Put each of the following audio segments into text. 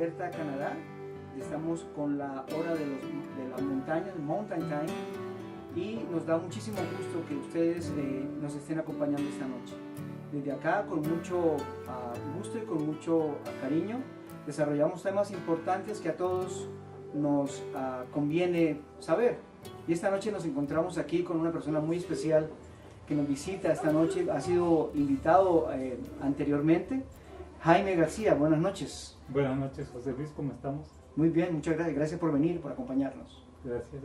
Alberta, Canadá. Estamos con la hora de las montañas, Mountain Time, y nos da muchísimo gusto que ustedes nos estén acompañando esta noche. Desde acá, con mucho gusto y con mucho cariño, desarrollamos temas importantes que a todos nos conviene saber. Y esta noche nos encontramos aquí con una persona muy especial que nos visita esta noche. Ha sido invitado anteriormente, Jaime García. Buenas noches. Buenas noches, José Luis, ¿cómo estamos? Muy bien, muchas gracias. Gracias por venir, por acompañarnos. Gracias,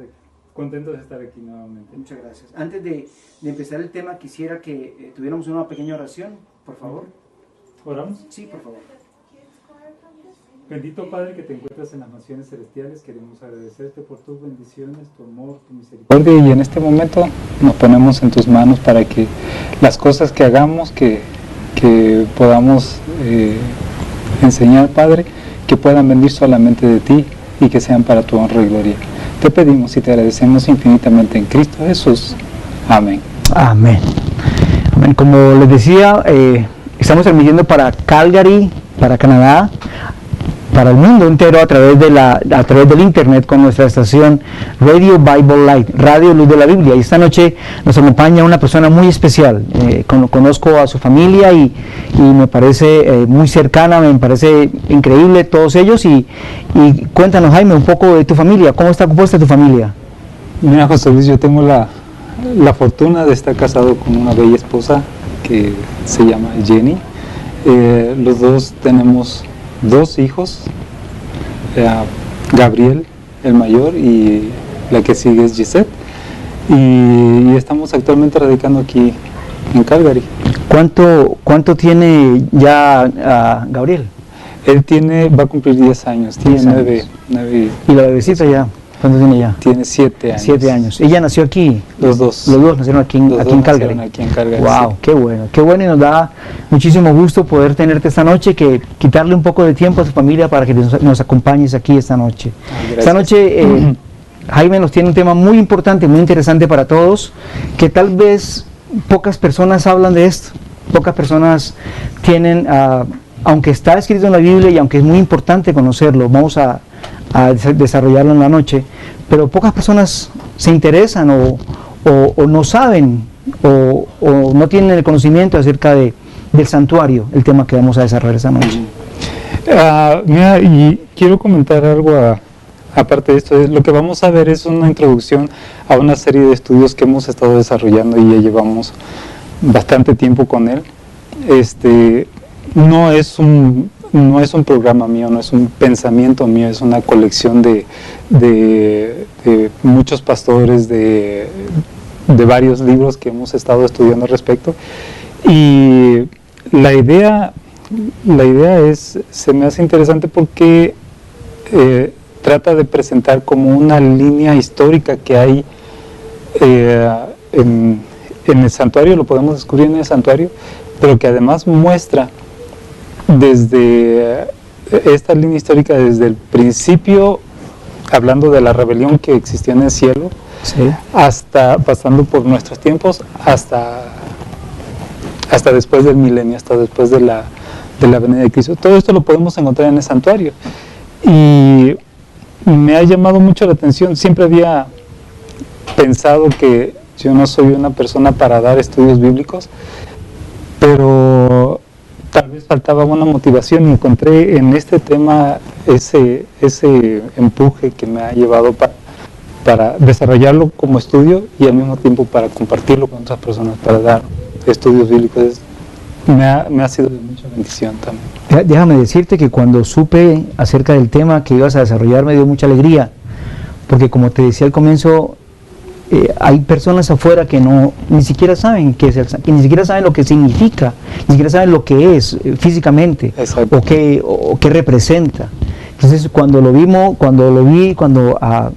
contento de estar aquí nuevamente. Muchas gracias. Antes de empezar el tema, quisiera que tuviéramos una pequeña oración, por favor. ¿Oramos? Sí, por favor. Bendito Padre que te encuentras en las naciones celestiales, queremos agradecerte por tus bendiciones, tu amor, tu misericordia, y en este momento nos ponemos en tus manos para que las cosas que hagamos, que podamos enseñar, Padre, que puedan venir solamente de ti y que sean para tu honra y gloria. Te pedimos y te agradecemos infinitamente en Cristo Jesús. Amén. Amén. Amén. Como les decía, estamos transmitiendo para Calgary, para Canadá, para el mundo entero a través del internet con nuestra estación Radio Bible Light, Radio Luz de la Biblia. Y esta noche nos acompaña una persona muy especial. Conozco a su familia y me parece muy cercana, me parece increíble todos ellos. Y cuéntanos, Jaime, un poco de tu familia. ¿Cómo está compuesta tu familia? Mira, José Luis, yo tengo la fortuna de estar casado con una bella esposa que se llama Jenny. Los dos tenemos 2 hijos, Gabriel, el mayor, y la que sigue es Gisette, y estamos actualmente radicando aquí en Calgary. ¿Cuánto tiene ya Gabriel? Él va a cumplir 10 años, tiene 9. ¿Y la bebecita ya? ¿Cuánto tiene ya? Tiene 7 años. 7 años. ¿Ella nació aquí? Los dos. Los dos nacieron aquí en Calgary. Aquí en Calgary. Wow, sí. qué bueno, y nos da muchísimo gusto poder tenerte esta noche, que quitarle un poco de tiempo a tu familia para que nos acompañes aquí esta noche. Gracias. Esta noche Jaime nos tiene un tema muy importante, muy interesante para todos, que tal vez pocas personas hablan de esto, pocas personas tienen, aunque está escrito en la Biblia y aunque es muy importante conocerlo, vamos a desarrollarlo en la noche, pero pocas personas se interesan o no saben o no tienen el conocimiento acerca del santuario, el tema que vamos a desarrollar esta noche. Mira, y quiero comentar algo aparte de esto. Lo que vamos a ver es una introducción a una serie de estudios que hemos estado desarrollando y ya llevamos bastante tiempo con él. No es un programa mío, no es un pensamiento mío, es una colección de muchos pastores, de varios libros que hemos estado estudiando al respecto. Y la idea se me hace interesante porque trata de presentar como una línea histórica que hay en el santuario, lo podemos descubrir en el santuario, pero que además muestra desde esta línea histórica, desde el principio, hablando de la rebelión que existió en el cielo, Sí. hasta pasando por nuestros tiempos, hasta después del milenio, hasta después de la venida de Cristo. Todo esto lo podemos encontrar en el santuario. Y me ha llamado mucho la atención. Siempre había pensado que yo no soy una persona para dar estudios bíblicos, pero tal vez faltaba una motivación y encontré en este tema ese empuje que me ha llevado para desarrollarlo como estudio y al mismo tiempo para compartirlo con otras personas, para dar estudios bíblicos. Me ha sido de mucha bendición también. Déjame decirte que cuando supe acerca del tema que ibas a desarrollar me dio mucha alegría, porque como te decía al comienzo, hay personas afuera que ni siquiera saben qué es que ni siquiera saben lo que significa, ni siquiera saben lo que es físicamente. Exacto. o qué representa. Entonces cuando el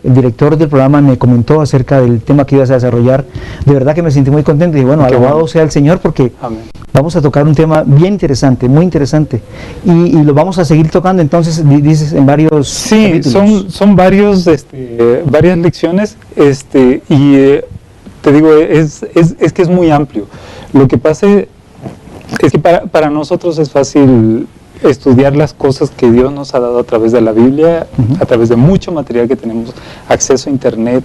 director del programa me comentó acerca del tema que ibas a desarrollar, de verdad que me sentí muy contento y bueno, alabado sea el Señor, porque Amén. vamos a tocar un tema bien interesante, muy interesante, y lo vamos a seguir tocando entonces, dices, en varios capítulos. son varias lecciones, y te digo, es que es muy amplio. Lo que pasa es que para nosotros es fácil estudiar las cosas que Dios nos ha dado a través de la Biblia, a través de mucho material que tenemos, acceso a internet,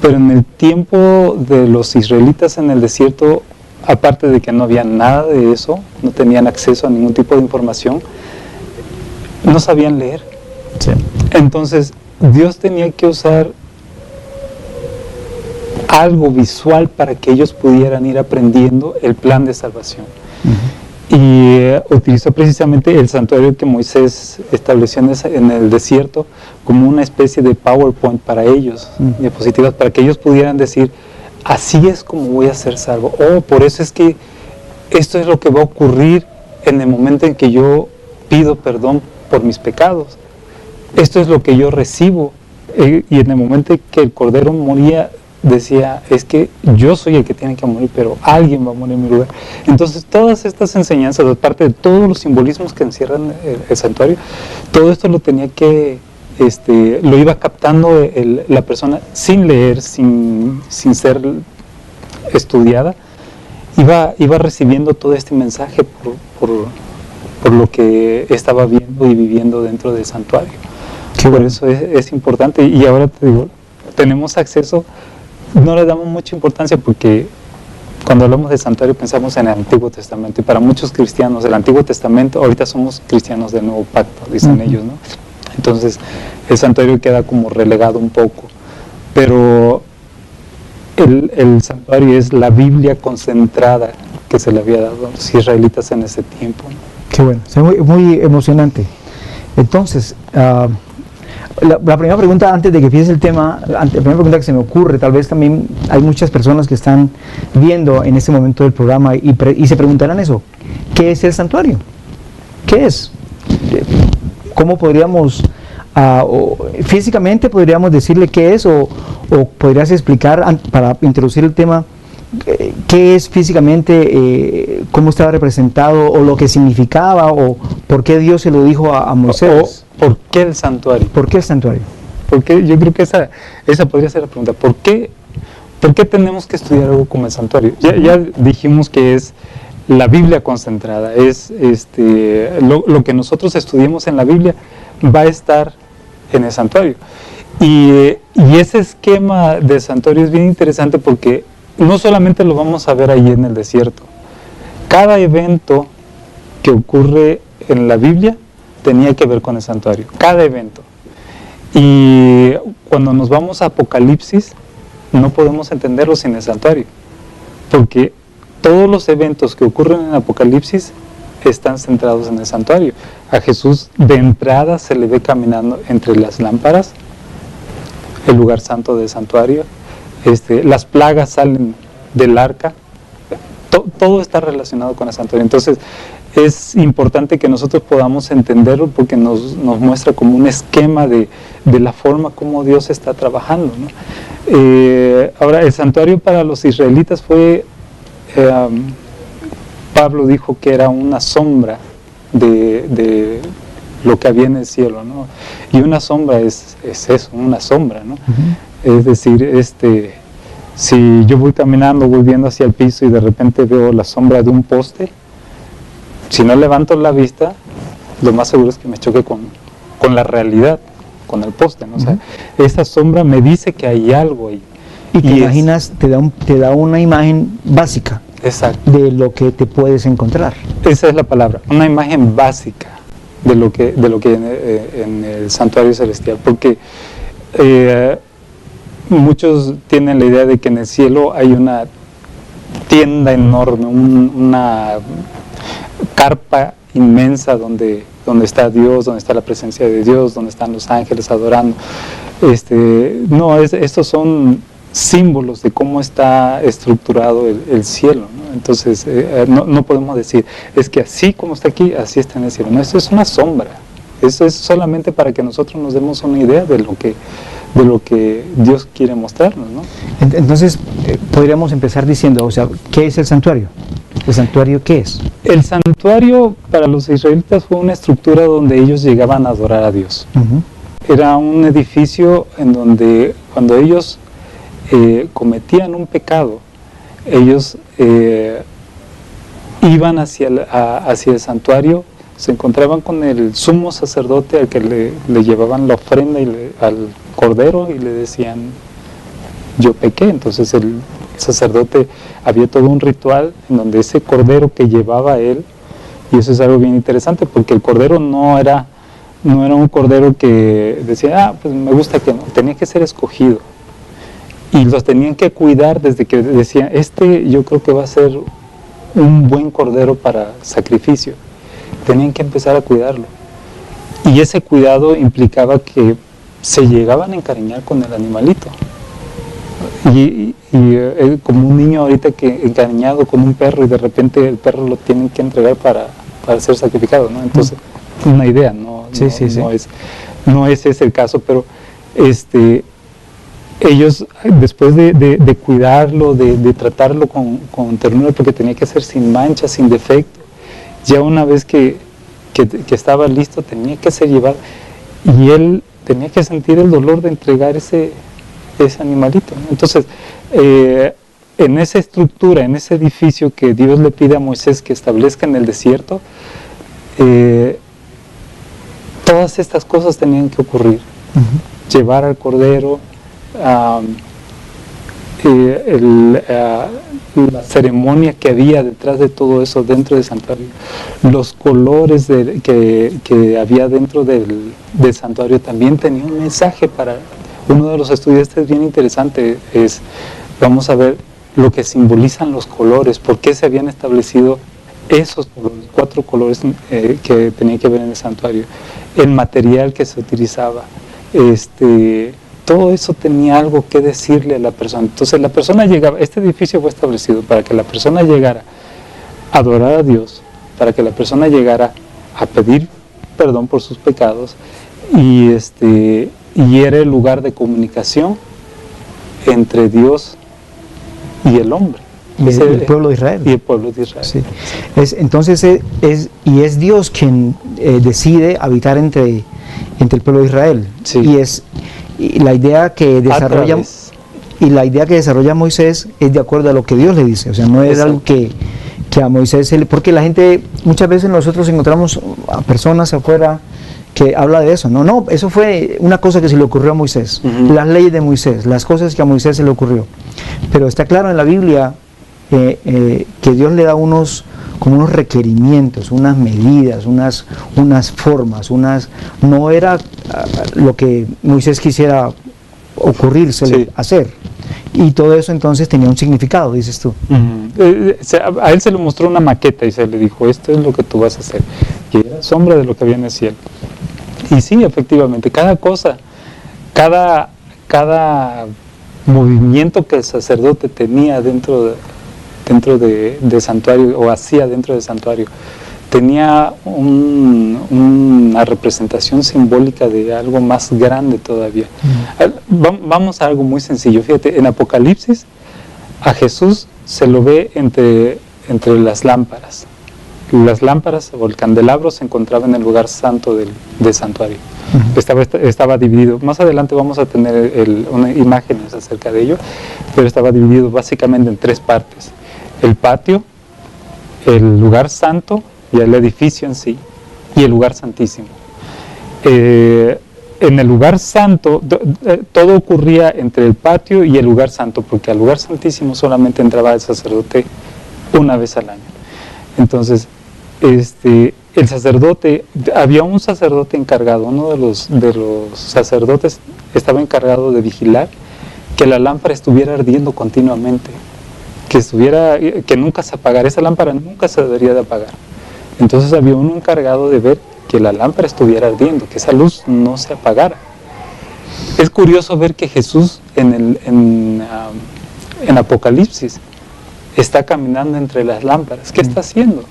pero en el tiempo de los israelitas en el desierto, aparte de que no había nada de eso, no tenían acceso a ningún tipo de información, no sabían leer. Sí. Entonces Dios tenía que usar algo visual para que ellos pudieran ir aprendiendo el plan de salvación. Y utilizó precisamente el santuario que Moisés estableció en el desierto como una especie de PowerPoint para ellos, diapositivas, para que ellos pudieran decir, así es como voy a ser salvo. Oh, por eso es que esto es lo que va a ocurrir en el momento en que yo pido perdón por mis pecados. Esto es lo que yo recibo. Y en el momento en que el Cordero moría, decía, es que yo soy el que tiene que morir, pero alguien va a morir en mi lugar. Entonces todas estas enseñanzas, aparte de todos los simbolismos que encierran el santuario, todo esto lo tenía que, lo iba captando la persona sin leer, sin ser estudiada, iba recibiendo todo este mensaje por lo que estaba viendo y viviendo dentro del santuario. Por eso es importante. Y ahora te digo, tenemos acceso. No le damos mucha importancia porque cuando hablamos de santuario pensamos en el Antiguo Testamento, y para muchos cristianos el Antiguo Testamento, ahorita somos cristianos del Nuevo Pacto, dicen ellos, ¿no? Entonces el santuario queda como relegado un poco, pero el santuario es la Biblia concentrada que se le había dado a los israelitas en ese tiempo, ¿no? Qué bueno, es muy, muy emocionante. Entonces, la primera pregunta, antes de que empieces el tema, la primera pregunta que se me ocurre, tal vez también hay muchas personas que están viendo en este momento del programa y se preguntarán eso, ¿qué es el santuario? ¿Qué es? ¿Cómo podríamos, físicamente podríamos decirle qué es, o podrías explicar, para introducir el tema, qué es físicamente, cómo estaba representado, o lo que significaba, o por qué Dios se lo dijo a Moisés? ¿Por qué el santuario? ¿Por qué el santuario? Porque yo creo que esa podría ser la pregunta. ¿Por qué tenemos que estudiar algo como el santuario? Ya dijimos que es la Biblia concentrada, es lo que nosotros estudiemos en la Biblia va a estar en el santuario. Y ese esquema de santuario es bien interesante porque no solamente lo vamos a ver ahí en el desierto. Cada evento que ocurre en la Biblia tenía que ver con el santuario, cada evento. Y cuando nos vamos a Apocalipsis, no podemos entenderlo sin el santuario, porque todos los eventos que ocurren en Apocalipsis están centrados en el santuario. A Jesús de entrada se le ve caminando entre las lámparas, el lugar santo del santuario, las plagas salen del arca, todo está relacionado con el santuario. Entonces es importante que nosotros podamos entenderlo porque nos muestra como un esquema de la forma como Dios está trabajando, ¿no? Ahora, el santuario para los israelitas fue, Pablo dijo que era una sombra de lo que había en el cielo, ¿no? Y una sombra es eso, una sombra, ¿no? Es decir, si yo voy caminando, voy viendo hacia el piso y de repente veo la sombra de un poste, si no levanto la vista, lo más seguro es que me choque con la realidad, con el poste, ¿no? O sea, esa sombra me dice que hay algo ahí. Y te imaginas, te da una imagen básica. Exacto. De lo que te puedes encontrar. Esa es la palabra, una imagen básica de lo que en el santuario celestial, porque muchos tienen la idea de que en el cielo hay una tienda enorme, una carpa inmensa donde está Dios, donde está la presencia de Dios, donde están los ángeles adorando. No, estos son símbolos de cómo está estructurado el cielo, ¿no? Entonces no podemos decir, es que así como está aquí, así está en el cielo. No, eso es una sombra. Eso es solamente para que nosotros nos demos una idea de lo que Dios quiere mostrarnos, ¿no? Entonces, podríamos empezar diciendo, o sea, ¿qué es el santuario? ¿El santuario qué es? El santuario para los israelitas fue una estructura donde ellos llegaban a adorar a Dios. Era un edificio en donde cuando ellos cometían un pecado, ellos iban hacia el santuario, se encontraban con el sumo sacerdote al que le llevaban la ofrenda al cordero y le decían, yo pequé. Entonces el sacerdote, había todo un ritual en donde ese cordero que llevaba él, y eso es algo bien interesante porque el cordero no era un cordero que decía, pues me gusta que no, tenía que ser escogido. Y los tenían que cuidar desde que decían, yo creo que va a ser un buen cordero para sacrificio. Tenían que empezar a cuidarlo. Y ese cuidado implicaba que se llegaban a encariñar con el animalito. Y como un niño ahorita que encariñado con un perro y de repente el perro lo tienen que entregar para ser sacrificado, ¿no? Entonces, una idea, no es ese el caso, pero ellos, después de cuidarlo, de tratarlo con ternura, porque tenía que ser sin mancha, sin defecto, ya una vez que estaba listo, tenía que ser llevado, y él tenía que sentir el dolor de entregar ese animalito, ¿no? Entonces, en esa estructura, en ese edificio que Dios le pide a Moisés que establezca en el desierto, todas estas cosas tenían que ocurrir. Llevar al cordero, la ceremonia que había detrás de todo eso dentro del santuario, los colores que había dentro del santuario también tenía un mensaje para uno de los estudiantes. Bien interesante vamos a ver lo que simbolizan los colores, por qué se habían establecido esos colores, 4 colores que tenían que ver en el santuario, el material que se utilizaba, todo eso tenía algo que decirle a la persona. Entonces la persona llegaba, este edificio fue establecido para que la persona llegara a adorar a Dios, para que la persona llegara a pedir perdón por sus pecados, y era el lugar de comunicación entre Dios y el hombre. Y el pueblo de Israel. Y el pueblo de Israel. Sí. Entonces es Dios quien decide habitar entre el pueblo de Israel. Sí. Y la idea que desarrolla Moisés es de acuerdo a lo que Dios le dice. O sea, no es algo que a Moisés porque la gente, muchas veces nosotros encontramos a personas afuera que habla de eso. No, eso fue una cosa que se le ocurrió a Moisés. Las leyes de Moisés, las cosas que a Moisés se le ocurrió. Pero está claro en la Biblia que Dios le da unos requerimientos, unas medidas, unas formas, no era lo que Moisés quisiera ocurrirse hacer. Y todo eso entonces tenía un significado, dices tú. A él se le mostró una maqueta y se le dijo, esto es lo que tú vas a hacer. Y era sombra de lo que había en el cielo. Y sí, efectivamente, cada cosa, cada movimiento que el sacerdote tenía dentro de santuario, o hacía dentro del santuario, tenía una representación simbólica de algo más grande todavía. Vamos a algo muy sencillo. Fíjate, en Apocalipsis a Jesús se lo ve entre las lámparas. Las lámparas o el candelabro se encontraba en el lugar santo del santuario. Estaba dividido. Más adelante vamos a tener imágenes acerca de ello, pero estaba dividido básicamente en 3 partes. El patio, el lugar santo y el edificio en sí, y el lugar santísimo. En el lugar santo, todo ocurría entre el patio y el lugar santo, porque al lugar santísimo solamente entraba el sacerdote una vez al año. Entonces, el sacerdote, había un sacerdote encargado, uno de los sacerdotes estaba encargado de vigilar que la lámpara estuviera ardiendo continuamente, que nunca se apagara. Esa lámpara nunca se debería de apagar. Entonces había uno encargado de ver que la lámpara estuviera ardiendo, que esa luz no se apagara. Es curioso ver que Jesús en Apocalipsis está caminando entre las lámparas. ¿Qué está haciendo?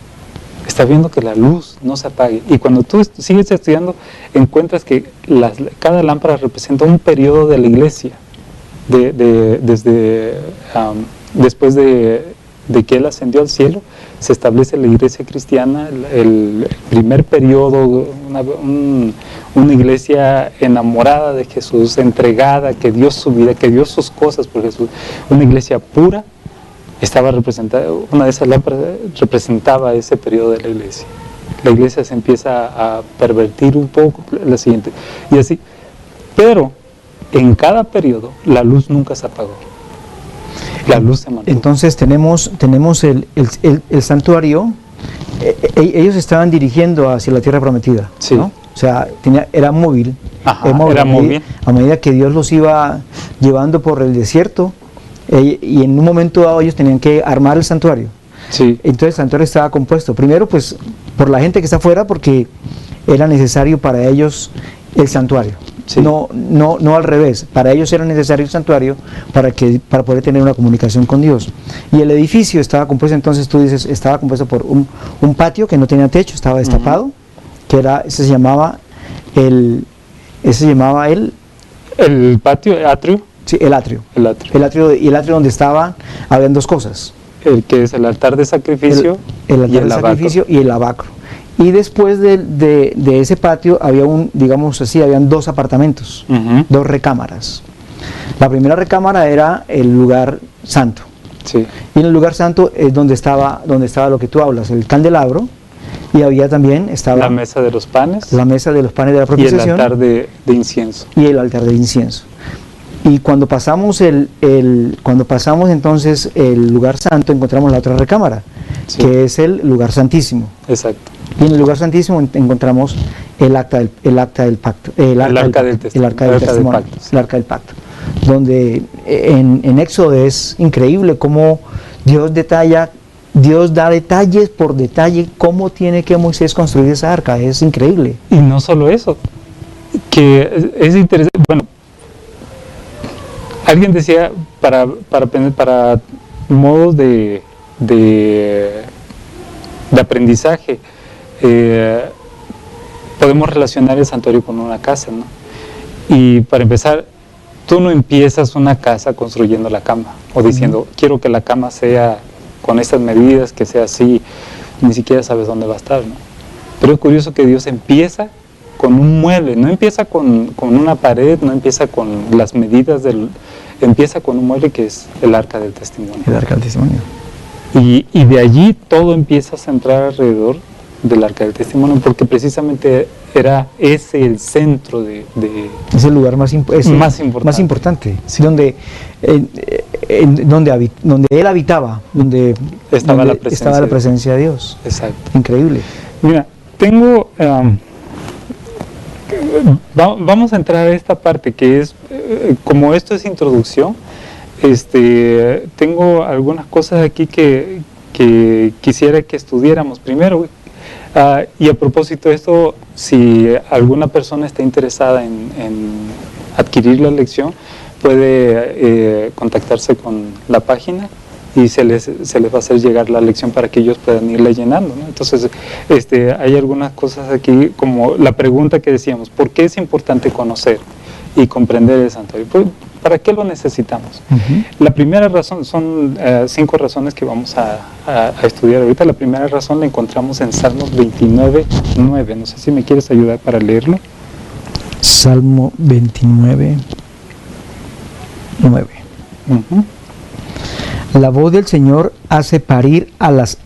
Está viendo que la luz no se apague. Y cuando tú sigues estudiando, encuentras que cada lámpara representa un periodo de la iglesia, después de que Él ascendió al cielo, se establece la iglesia cristiana, el primer periodo, una iglesia enamorada de Jesús, entregada, que dio su vida, que dio sus cosas por Jesús, una iglesia pura. Estaba representada, una de esas lámparas representaba ese periodo de la iglesia. la iglesia se empieza a pervertir un poco, la siguiente, y así. Pero en cada periodo la luz nunca se apagó. La luz se mantuvo. Entonces tenemos el santuario, ellos estaban dirigiendo hacia la tierra prometida, Sí. ¿no? O sea, era móvil. Ajá, Era era móvil. A medida que Dios los iba llevando por el desierto, y en un momento dado ellos tenían que armar el santuario. Sí. Entonces el santuario estaba compuesto, primero pues por la gente que está afuera, porque era necesario para ellos el santuario. Sí. No al revés, para ellos era necesario el santuario para poder tener una comunicación con Dios. Y el edificio estaba compuesto, entonces tú dices, estaba compuesto por un patio que no tenía techo, estaba destapado, que ese se llamaba el patio, atrio. Sí, el atrio. El atrio. Y el atrio donde habían dos cosas. El que es el altar de sacrificio, el altar de sacrificio y el lavacro. Y después de ese patio había habían dos apartamentos, dos recámaras. La primera recámara era el lugar santo. Sí. Y en el lugar santo es donde estaba lo que tú hablas, el candelabro, y había también la mesa de los panes. La mesa de los panes de la propiciación. Y el altar de incienso. Y el altar de incienso. Y cuando pasamos entonces el lugar santo, encontramos la otra recámara, Sí. que es el lugar santísimo. Exacto. Y en el lugar santísimo encontramos el arca del pacto, el arca del testimonio, el arca del pacto, donde en Éxodo es increíble cómo Dios da detalles por detalle cómo tiene que Moisés construir esa arca. Es increíble. Y no solo eso, que es interesante. Bueno, alguien decía para modos de aprendizaje, podemos relacionar el santuario con una casa, ¿no? Y para empezar, tú no empiezas una casa construyendo la cama o diciendo, quiero que la cama sea con estas medidas, que sea así, ni siquiera sabes dónde va a estar, ¿no? Pero es curioso que Dios empieza con un mueble, no empieza con una pared, no empieza con las medidas empieza con un mueble que es el arca del testimonio. El arca del testimonio. Y de allí todo empieza a centrar alrededor del arca del testimonio, porque precisamente era ese el centro es el lugar más importante, sí. donde él habitaba, donde estaba la presencia de Dios. Exacto. Increíble. Mira, tengo vamos a entrar a esta parte que es como esto es introducción. Tengo algunas cosas aquí que quisiera que estudiéramos primero, y a propósito de esto, si alguna persona está interesada en adquirir la lección, puede contactarse con la página y se les va a hacer llegar la lección para que ellos puedan irla llenando, ¿no? Entonces, hay algunas cosas aquí, como la pregunta que decíamos, ¿por qué es importante conocer y comprender el santuario? Pues, ¿para qué lo necesitamos? La primera razón, son 5 razones que vamos a estudiar ahorita. La primera razón la encontramos en Salmos 29:9. No sé si me quieres ayudar para leerlo. Salmo 29:9. La voz del Señor hace parir a las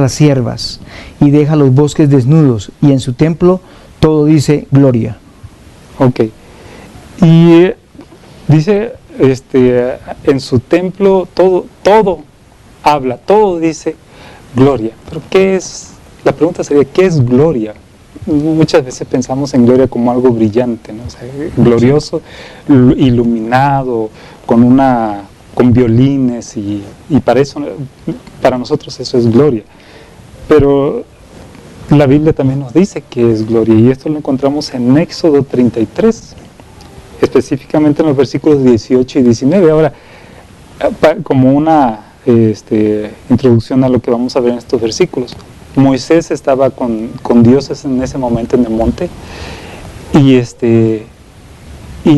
siervas y deja los bosques desnudos, y en su templo todo dice gloria. Ok. Y dice, en su templo todo habla, todo dice gloria. Pero la pregunta sería, ¿qué es gloria? Muchas veces pensamos en gloria como algo brillante, ¿no? O sea, glorioso, iluminado, con violines, y para nosotros eso es gloria. Pero la Biblia también nos dice que es gloria, y esto lo encontramos en Éxodo 33, específicamente en los versículos 18 y 19. Ahora, como una introducción a lo que vamos a ver en estos versículos, Moisés estaba con Dios en ese momento en el monte, y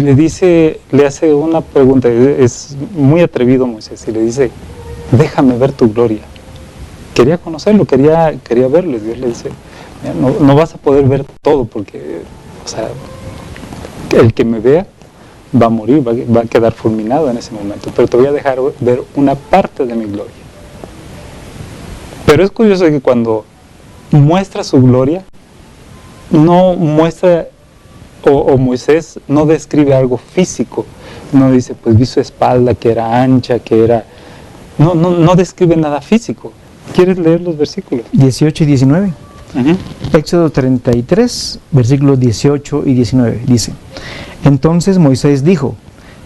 le hace una pregunta. Es muy atrevido Moisés, y le dice, déjame ver tu gloria. Quería conocerlo, quería verlo. Y Dios le dice, no vas a poder ver todo, porque, o sea, el que me vea va a morir, va a quedar fulminado en ese momento, pero te voy a dejar ver una parte de mi gloria. Pero es curioso que cuando muestra su gloria, no muestra, o Moisés no describe algo físico, no dice, pues vi su espalda que era ancha, que era... No describe nada físico. ¿Quieres leer los versículos? 18 y 19. Éxodo 33, versículos 18 y 19, dice: Entonces Moisés dijo: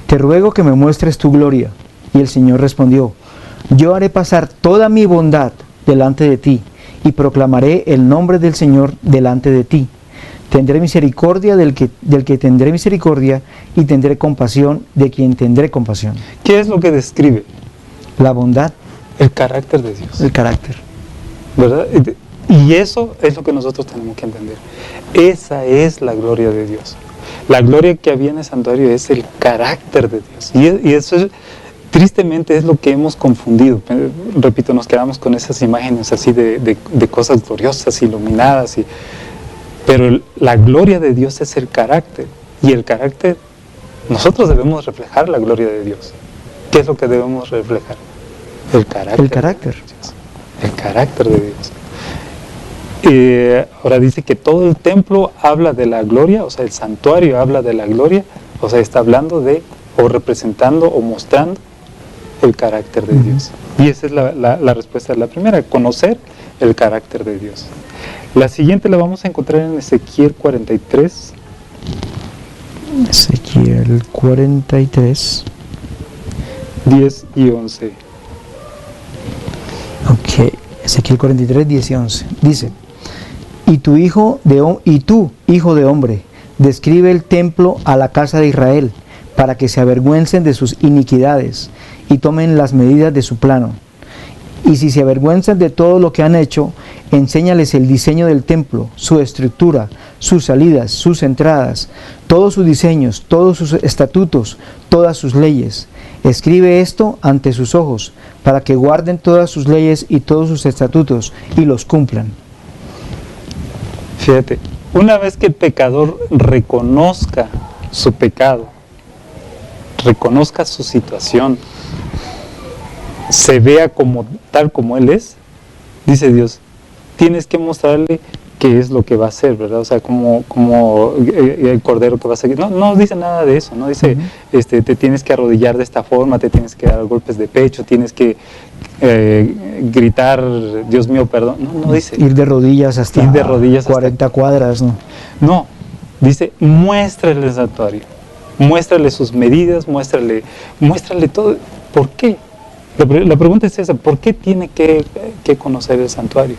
Te ruego que me muestres tu gloria. Y el Señor respondió: Yo haré pasar toda mi bondad delante de ti, y proclamaré el nombre del Señor delante de ti. Tendré misericordia del que tendré misericordia, y tendré compasión de quien tendré compasión. ¿Qué es lo que describe? La bondad. El carácter de Dios. El carácter. ¿Verdad? Y eso es lo que nosotros tenemos que entender. Esa es la gloria de Dios. La gloria que había en el santuario es el carácter de Dios. Y eso es, tristemente, es lo que hemos confundido. Repito, nos quedamos con esas imágenes así de cosas gloriosas, iluminadas. Pero la gloria de Dios es el carácter. Y el carácter, nosotros debemos reflejar la gloria de Dios. ¿Qué es lo que debemos reflejar? El carácter. El carácter. De Dios. El carácter de Dios. Ahora dice que todo el templo habla de la gloria, o sea, el santuario habla de la gloria, o sea, está hablando de, o representando, o mostrando el carácter de Dios. Y esa es la respuesta de la primera, conocer el carácter de Dios. La siguiente la vamos a encontrar en Ezequiel 43. Ezequiel 43. 10 y 11. Ok, Ezequiel 43, 10 y 11. Dice: Y tú, hijo de hombre, describe el templo a la casa de Israel, para que se avergüencen de sus iniquidades y tomen las medidas de su plano. Y si se avergüenzan de todo lo que han hecho, enséñales el diseño del templo, su estructura, sus salidas, sus entradas, todos sus diseños, todos sus estatutos, todas sus leyes. Escribe esto ante sus ojos, para que guarden todas sus leyes y todos sus estatutos, y los cumplan. Fíjate, una vez que el pecador reconozca su pecado, reconozca su situación, se vea como tal como él es, dice Dios, tienes que mostrarle qué es lo que va a hacer, ¿verdad? O sea, como el cordero que va a seguir. No dice nada de eso, no dice, te tienes que arrodillar de esta forma, te tienes que dar golpes de pecho, tienes que gritar, Dios mío, perdón. No dice. Ir de rodillas hasta 40 cuadras, ¿no? No, dice, muéstrale el santuario, muéstrale sus medidas, muéstrale todo. ¿Por qué? La pregunta es esa, ¿por qué tiene que conocer el santuario?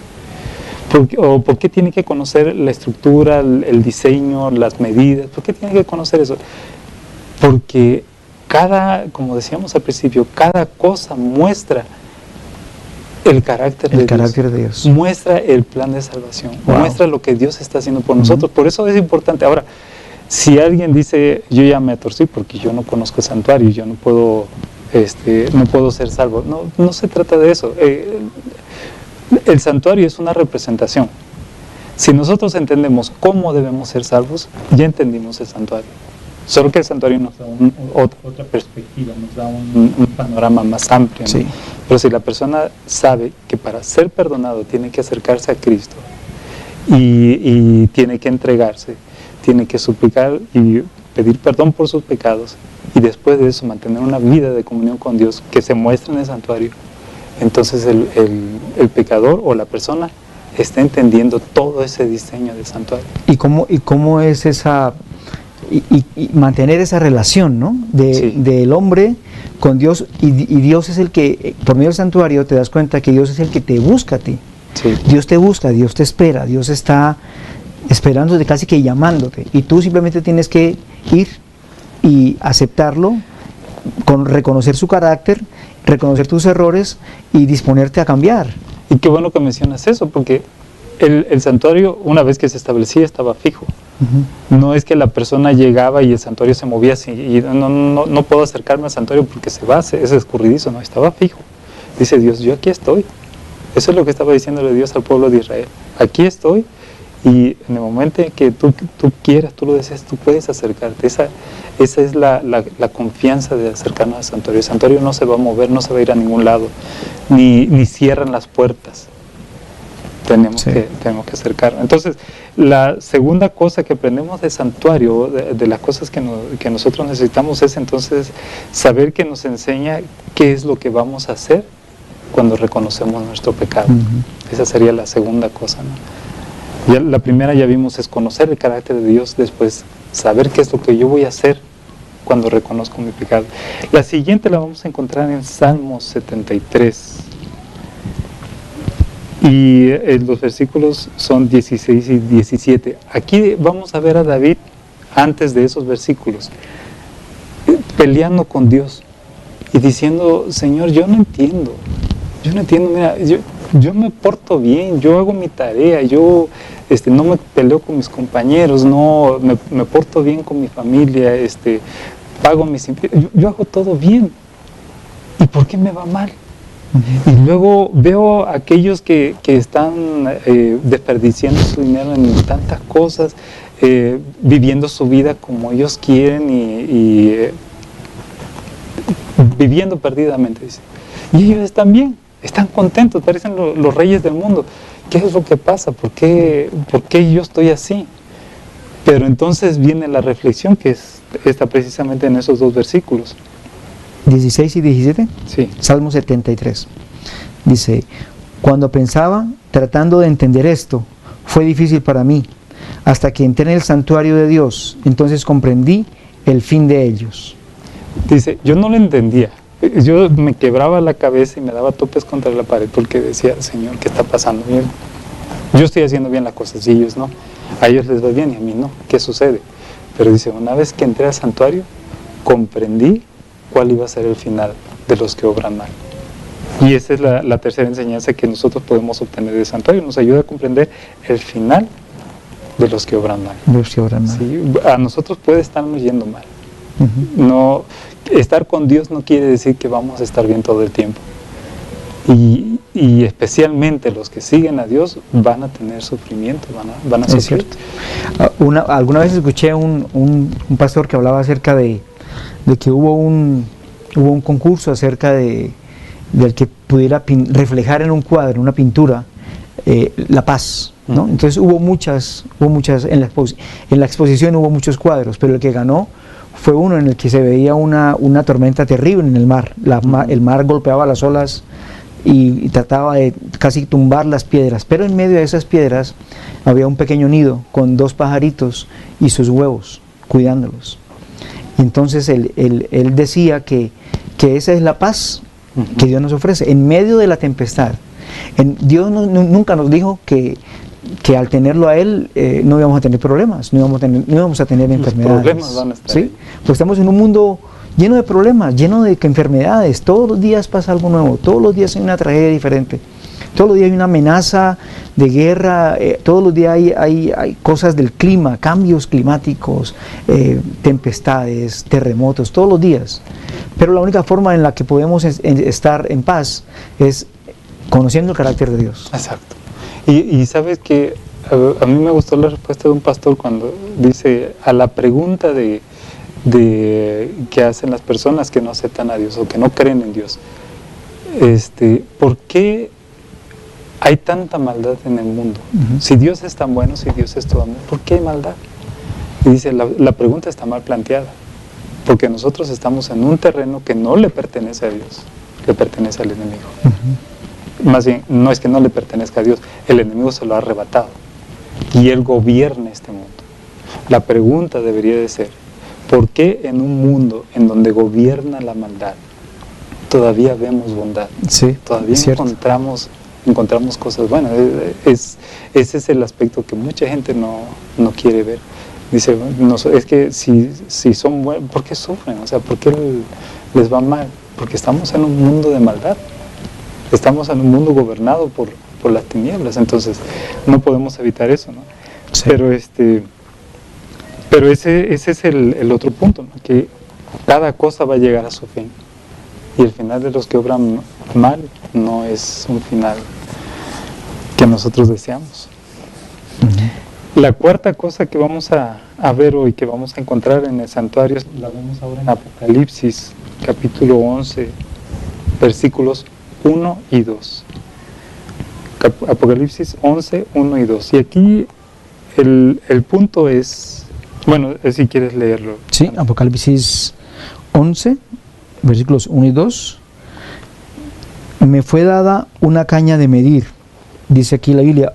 ¿Por qué tiene que conocer la estructura, el diseño, las medidas? ¿Por qué tiene que conocer eso? Porque como decíamos al principio, cada cosa muestra el carácter de Dios. Muestra el plan de salvación, muestra lo que Dios está haciendo por nosotros. Por eso es importante. Ahora, si alguien dice, yo ya me torcí porque yo no conozco el santuario, yo no puedo ser salvo. No se trata de eso. El santuario es una representación. Si nosotros entendemos cómo debemos ser salvos, ya entendimos el santuario. Solo que el santuario nos da otra perspectiva, nos da un panorama más amplio, ¿no? Sí. Pero si la persona sabe que para ser perdonado tiene que acercarse a Cristo y tiene que entregarse, tiene que suplicar y pedir perdón por sus pecados, y después de eso mantener una vida de comunión con Dios que se muestra en el santuario, entonces el pecador o la persona está entendiendo todo ese diseño del santuario. ¿Y cómo es esa... Y mantener esa relación, ¿no? Del hombre con Dios, y Dios es el que, por medio del santuario, te das cuenta que Dios es el que te busca a ti. Sí. Dios te busca, Dios te espera, Dios está esperándote, casi que llamándote, y tú simplemente tienes que ir y aceptarlo, reconocer su carácter, reconocer tus errores y disponerte a cambiar. Y qué bueno que mencionas eso, porque el santuario, una vez que se establecía, estaba fijo. No es que la persona llegaba y el santuario se movía así, y no puedo acercarme al santuario porque es escurridizo. No, estaba fijo. Dice Dios, yo aquí estoy. Eso es lo que estaba diciéndole Dios al pueblo de Israel. Aquí estoy, y en el momento en que tú quieras, tú lo deseas, tú puedes acercarte. Esa es la confianza de acercarnos al santuario. El santuario no se va a mover, no se va a ir a ningún lado, ni cierran las puertas. tenemos que acercarnos. Entonces, la segunda cosa que aprendemos de santuario, de las cosas que nosotros necesitamos, es entonces saber que nos enseña qué es lo que vamos a hacer cuando reconocemos nuestro pecado. Esa sería la segunda cosa, ¿no? Ya, la primera ya vimos, es conocer el carácter de Dios, después saber qué es lo que yo voy a hacer cuando reconozco mi pecado. La siguiente la vamos a encontrar en Salmos 73. Y los versículos son 16 y 17. Aquí vamos a ver a David, antes de esos versículos, peleando con Dios y diciendo: Señor, yo no entiendo, mira, yo me porto bien, yo hago mi tarea, yo no me peleo con mis compañeros, no me porto bien con mi familia, pago mis impuestos, yo hago todo bien. ¿Y por qué me va mal? Y luego veo a aquellos que están desperdiciando su dinero en tantas cosas, viviendo su vida como ellos quieren y viviendo perdidamente, dice. Y ellos están bien, están contentos, parecen los reyes del mundo. ¿Qué es lo que pasa? ¿Por qué yo estoy así? Pero entonces viene la reflexión, que está precisamente en esos dos versículos. 16 y 17, sí. Salmo 73, dice: cuando pensaba, tratando de entender esto, fue difícil para mí, hasta que entré en el santuario de Dios, entonces comprendí el fin de ellos. Dice, yo no lo entendía, yo me quebraba la cabeza y me daba topes contra la pared, porque decía: Señor, ¿qué está pasando? Yo estoy haciendo bien las cosas y ellos no, a ellos les va bien y a mí no, ¿qué sucede? Pero dice, una vez que entré al santuario, comprendí cuál iba a ser el final de los que obran mal. Y esa es la tercera enseñanza que nosotros podemos obtener del santuario, nos ayuda a comprender el final de los que obran mal. Los que obran mal. Sí, a nosotros puede estarnos yendo mal. No, estar con Dios no quiere decir que vamos a estar bien todo el tiempo. Y especialmente los que siguen a Dios van a tener sufrimiento, van a sufrir. Alguna vez escuché un pastor que hablaba acerca de que hubo un concurso acerca del que pudiera reflejar en un cuadro, en una pintura, la paz, ¿no? Entonces hubo muchas en la exposición hubo muchos cuadros, pero el que ganó fue uno en el que se veía una tormenta terrible en el mar. El mar golpeaba las olas y trataba de casi tumbar las piedras, pero en medio de esas piedras había un pequeño nido con 2 pajaritos y sus huevos cuidándolos. Entonces él decía que esa es la paz que Dios nos ofrece en medio de la tempestad. Dios nunca nos dijo que al tenerlo a Él no íbamos a tener problemas, no íbamos a tener enfermedades. Los problemas van a estar, ¿sí? Pues estamos en un mundo lleno de problemas, lleno de enfermedades. Todos los días pasa algo nuevo, todos los días hay una tragedia diferente. Todos los días hay una amenaza de guerra, todos los días hay cosas del clima, cambios climáticos, tempestades, terremotos, todos los días. Pero la única forma en la que podemos estar en paz es conociendo el carácter de Dios. Exacto. Y sabes que a mí me gustó la respuesta de un pastor cuando dice, a la pregunta de que hacen las personas que no aceptan a Dios o que no creen en Dios, ¿por qué hay tanta maldad en el mundo? Si Dios es tan bueno, si Dios es todo amor, ¿por qué hay maldad? Y dice, la pregunta está mal planteada, porque nosotros estamos en un terreno que no le pertenece a Dios, le pertenece al enemigo. Más bien, no es que no le pertenezca a Dios, el enemigo se lo ha arrebatado y él gobierna este mundo. La pregunta debería de ser, ¿por qué en un mundo en donde gobierna la maldad todavía vemos bondad? Sí, todavía encontramos cosas buenas. Ese es el aspecto que mucha gente no quiere ver. Dice, es que si son buenos, ¿por qué sufren? O sea, ¿por qué les va mal? Porque estamos en un mundo de maldad. Estamos en un mundo gobernado por las tinieblas, entonces no podemos evitar eso, ¿no? Sí. Pero ese es el otro punto, ¿no? Que cada cosa va a llegar a su fin. Y el final de los que obran mal no es un final que nosotros deseamos. La cuarta cosa que vamos a ver hoy, que vamos a encontrar en el santuario, la vemos ahora en Apocalipsis, capítulo 11, versículos 1 y 2. Apocalipsis 11, 1 y 2. Y aquí el punto es, bueno, si quieres leerlo. Sí, Apocalipsis 11, versículos 1 y 2. Me fue dada una caña de medir, dice aquí la Biblia,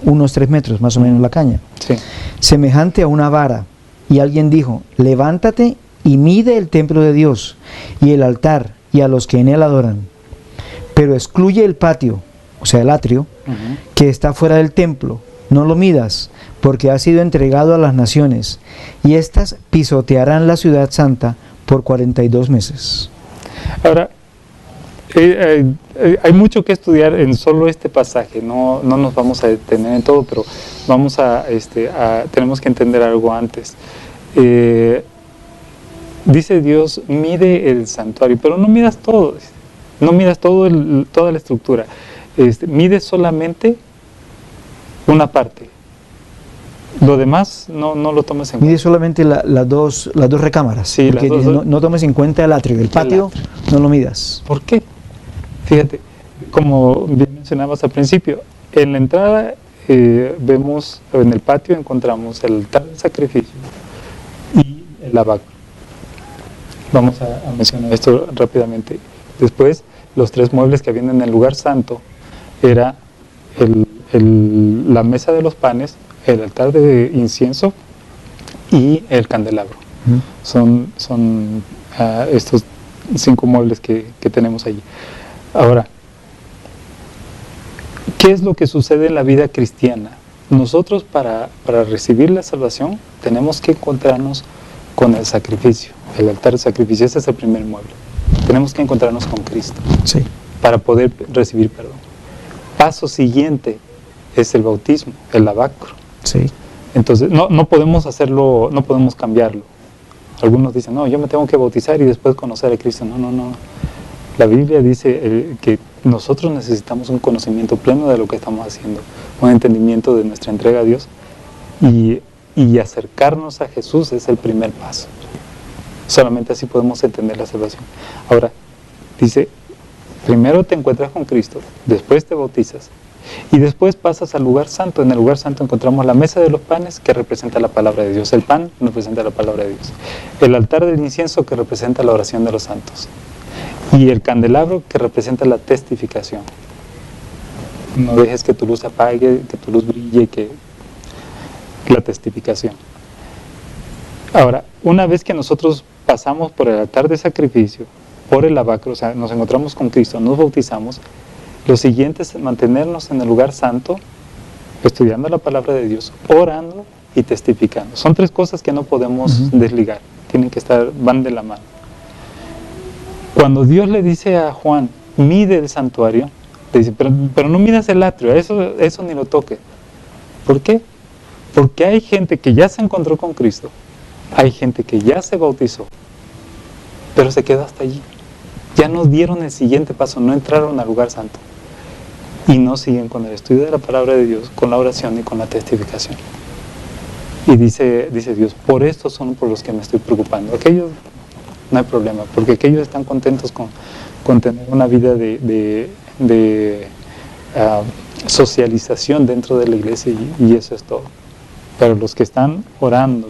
unos 3 metros más o menos la caña, Sí. semejante a una vara. Y alguien dijo, levántate y mide el templo de Dios y el altar y a los que en él adoran. Pero excluye el patio, o sea el atrio, que está fuera del templo. No lo midas, porque ha sido entregado a las naciones, y éstas pisotearán la ciudad santa por 42 meses. Ahora, hay mucho que estudiar en solo este pasaje, no nos vamos a detener en todo, pero vamos tenemos que entender algo antes. Dice Dios, mide el santuario, pero no midas todo, no midas toda la estructura, mide solamente una parte. Lo demás no lo tomes en cuenta. Mide solamente las dos recámaras, Sí, porque las dos. dice, no tomes en cuenta el atrio, el patio no lo midas. ¿Por qué? Fíjate, como bien mencionabas al principio, en la entrada vemos, en el patio encontramos el altar de sacrificio y el lavacro. Vamos a mencionar esto rápidamente. Después, los 3 muebles que habían en el lugar santo era la mesa de los panes, el altar de incienso y el candelabro. Son estos 5 muebles que tenemos allí. Ahora, ¿qué es lo que sucede en la vida cristiana? Nosotros para recibir la salvación tenemos que encontrarnos con el sacrificio, el altar de sacrificio. Ese es el primer mueble. Tenemos que encontrarnos con Cristo, Sí. para poder recibir perdón. Paso siguiente es el bautismo, el lavacro. Sí. Entonces, no podemos hacerlo, no podemos cambiarlo. Algunos dicen, no, yo me tengo que bautizar y después conocer a Cristo. No. La Biblia dice que nosotros necesitamos un conocimiento pleno de lo que estamos haciendo, un entendimiento de nuestra entrega a Dios, y acercarnos a Jesús es el primer paso. Solamente así podemos entender la salvación. Ahora, dice, primero te encuentras con Cristo, después te bautizas, y después pasas al lugar santo. En el lugar santo encontramos la mesa de los panes, que representa la palabra de Dios. El pan representa la palabra de Dios. El altar del incienso, que representa la oración de los santos. Y el candelabro, que representa la testificación. No dejes que tu luz se apague, que tu luz brille, que la testificación. Ahora, una vez que nosotros pasamos por el altar de sacrificio, por el lavacro, o sea, nos encontramos con Cristo, nos bautizamos, lo siguiente es mantenernos en el lugar santo, estudiando la palabra de Dios, orando y testificando. Son 3 cosas que no podemos desligar, tienen que estar, van de la mano. Cuando Dios le dice a Juan, mide el santuario, le dice, pero no midas el atrio, eso ni lo toques. ¿Por qué? Porque hay gente que ya se encontró con Cristo, hay gente que ya se bautizó, pero se quedó hasta allí. Ya no dieron el siguiente paso, no entraron al lugar santo. Y no siguen con el estudio de la palabra de Dios, con la oración y con la testificación. Y dice Dios, por estos son por los que me estoy preocupando. Aquellos no hay problema, porque aquellos están contentos con tener una vida de socialización dentro de la iglesia, y eso es todo. Pero los que están orando,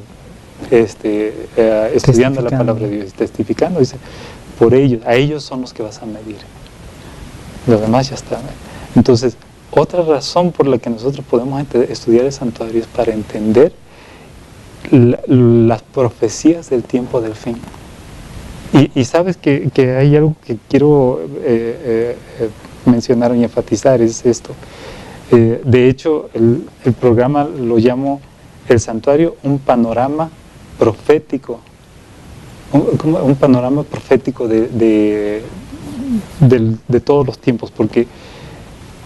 estudiando la palabra de Dios y testificando, dice, por ellos, a ellos son los que vas a medir. Lo demás ya está. Entonces, otra razón por la que nosotros podemos estudiar el santuario es para entender las profecías del tiempo del fin. Y sabes que hay algo que quiero mencionar y enfatizar, es esto. De hecho, el programa lo llamo el santuario, un panorama profético, un panorama profético de todos los tiempos, porque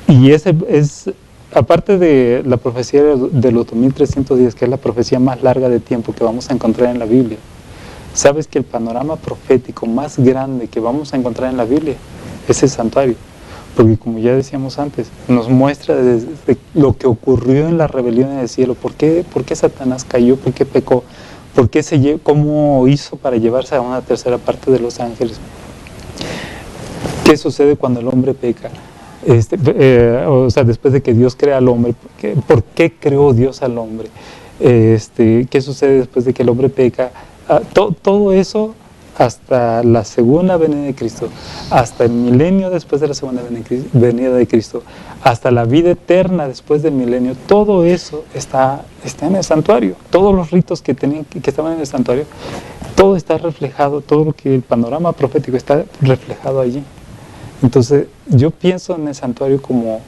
ese es, aparte de la profecía de los 2300 días, que es la profecía más larga de tiempo que vamos a encontrar en la Biblia, sabes que el panorama profético más grande que vamos a encontrar en la Biblia es el santuario, porque como ya decíamos antes, nos muestra desde lo que ocurrió en la rebelión en el cielo, por qué Satanás cayó, por qué pecó, cómo hizo para llevarse a una tercera parte de los ángeles, qué sucede cuando el hombre peca, O sea, después de que Dios crea al hombre, ¿por qué creó Dios al hombre? ¿Qué sucede después de que el hombre peca? Todo eso hasta la segunda venida de Cristo, hasta el milenio después de la segunda venida de Cristo, hasta la vida eterna después del milenio, todo eso está en el santuario. Todos los ritos que estaban en el santuario, todo está reflejado, todo lo que el panorama profético está reflejado allí. Entonces, yo pienso en el santuario como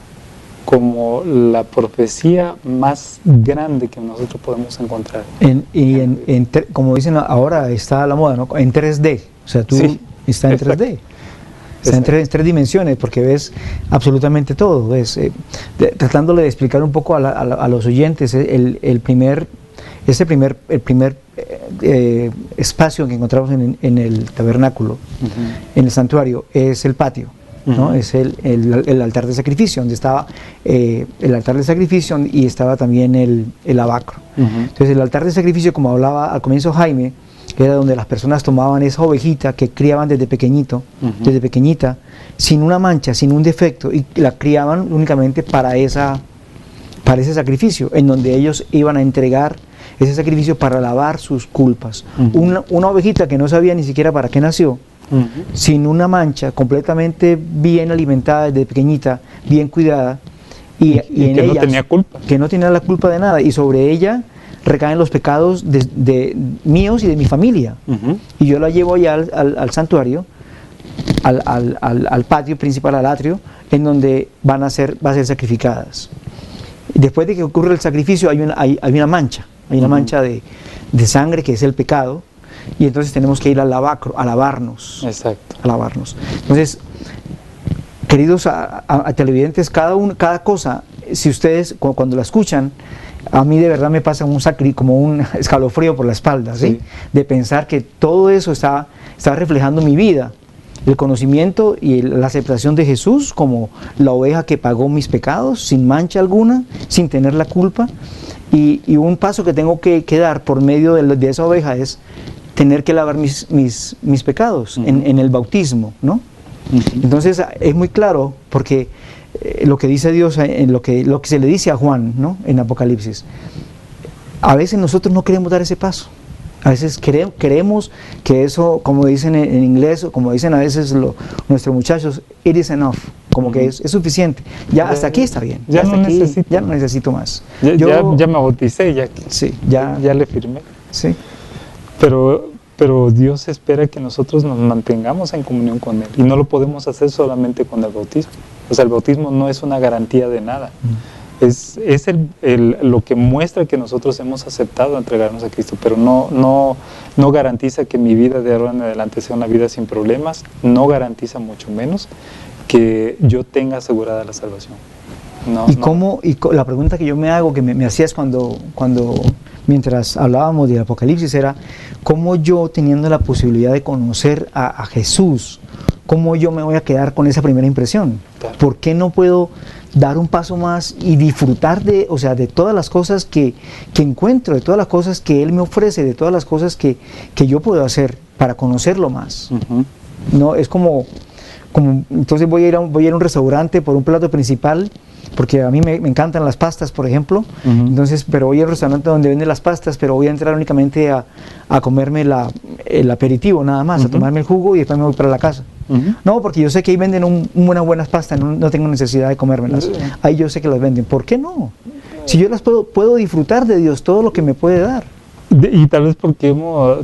la profecía más grande que nosotros podemos encontrar. Como dicen ahora, está a la moda, ¿no? En 3D, o sea, está en 3D. Está en tres dimensiones, porque ves absolutamente todo. ¿Ves? Tratándole de explicar un poco a los oyentes, el primer espacio que encontramos en el tabernáculo, en el santuario, es el patio. ¿no? Es el altar de sacrificio, donde estaba el altar de sacrificio y estaba también el lavacro. Entonces el altar de sacrificio, como hablaba al comienzo Jaime, era donde las personas tomaban esa ovejita que criaban desde pequeñita, sin una mancha, sin un defecto, y la criaban únicamente para ese sacrificio, en donde ellos iban a entregar ese sacrificio para lavar sus culpas. Una ovejita que no sabía ni siquiera para qué nació, sin una mancha, completamente bien alimentada desde pequeñita, bien cuidada, y en que ella, no tenía culpa. Que no tenía la culpa de nada, y sobre ella recaen los pecados de míos y de mi familia. Y yo la llevo allá al santuario, al patio principal, al atrio, en donde va a ser sacrificadas. Y después de que ocurre el sacrificio hay una mancha, de sangre, que es el pecado. Y entonces tenemos que ir al lavacro, a lavarnos. Exacto. A lavarnos. Entonces, queridos a televidentes, cada cosa, si ustedes cuando la escuchan, a mí de verdad me pasa como un escalofrío por la espalda, ¿sí? De pensar que todo eso está reflejando mi vida, el conocimiento y la aceptación de Jesús como la oveja que pagó mis pecados sin mancha alguna, sin tener la culpa. Y un paso que tengo que dar por medio de esa oveja es tener que lavar mis pecados en el bautismo, ¿no? Entonces es muy claro, porque lo que dice Dios, lo que se le dice a Juan, ¿no? En Apocalipsis, a veces nosotros no queremos dar ese paso. A veces queremos que eso, como dicen en inglés, o como dicen a veces nuestros muchachos, it is enough, como que es suficiente. Ya hasta aquí está bien. Ya no necesito más. Ya me bauticé, ya le firmé. Sí. Pero Dios espera que nosotros nos mantengamos en comunión con Él, y no lo podemos hacer solamente con el bautismo. O sea, el bautismo no es una garantía de nada. Es lo que muestra que nosotros hemos aceptado entregarnos a Cristo, pero no garantiza que mi vida de ahora en adelante sea una vida sin problemas, no garantiza mucho menos que yo tenga asegurada la salvación. La pregunta que yo me hago, que me hacías mientras hablábamos del Apocalipsis, era cómo yo, teniendo la posibilidad de conocer a Jesús, cómo yo me voy a quedar con esa primera impresión. Claro. ¿Por qué no puedo dar un paso más y disfrutar de todas las cosas que encuentro, de todas las cosas que Él me ofrece, de todas las cosas que yo puedo hacer para conocerlo más? No, es como entonces voy a ir a un restaurante por un plato principal, porque a mí me encantan las pastas, por ejemplo. Entonces, pero voy al restaurante donde venden las pastas, pero voy a entrar únicamente a comerme el aperitivo nada más, a tomarme el jugo, y después me voy para la casa. No, porque yo sé que ahí venden unas buenas pastas, no tengo necesidad de comérmelas. Ahí yo sé que las venden. ¿Por qué no? Si yo las puedo disfrutar de Dios, todo lo que me puede dar. Y tal vez porque